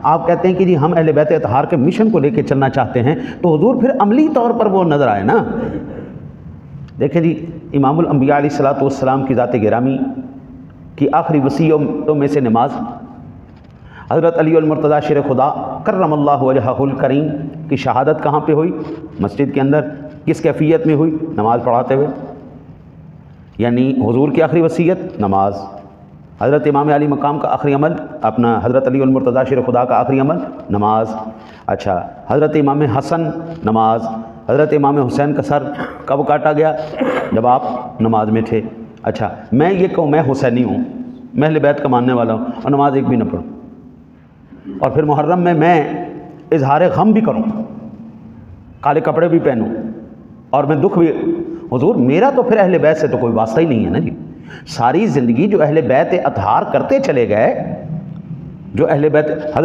आप कहते हैं कि जी हम अहले बैत अतहार के मिशन को लेकर चलना चाहते हैं, तो हुजूर फिर अमली तौर पर वो नज़र आए ना। देखें जी, इमामुल अंबिया अलैहिस्सलातु वस्सलाम की ज़ात गिरामी की आखिरी वसीयतों में से नमाज, हज़रत अली अल मुर्तज़ा शेर खुदा कर्रमल्लाहु वजहुल करीम की शहादत कहाँ पे हुई? मस्जिद के अंदर। किस कैफियत में हुई? नमाज़ पढ़ाते हुए। यानी हुजूर की आखिरी वसीयत नमाज, हज़रत इमाम अली मकाम का आखिरी अमल अपना, हज़रत अली अल मुर्तज़ा शेर खुदा का आखिरी अमल नमाज। अच्छा, हज़रत इमाम हसन नमाज, हज़रत इमाम हुसैन का सर कब काटा गया? जब आप नमाज में थे। अच्छा, मैं ये कहूँ मैं हुसैनी हूँ, मैं अहले बैत का मानने वाला हूँ और नमाज एक भी न पढ़ूँ, और फिर मुहर्रम में मैं इजहार गम भी करूँ, काले कपड़े भी पहनूँ और मैं दुख भी, हुजूर मेरा तो फिर अहले बैत से तो कोई वास्ता ही नहीं है ना जी। सारी ज़िंदगी जो अहले बैत अतहार करते चले गए, जो अहले बैत हज़रत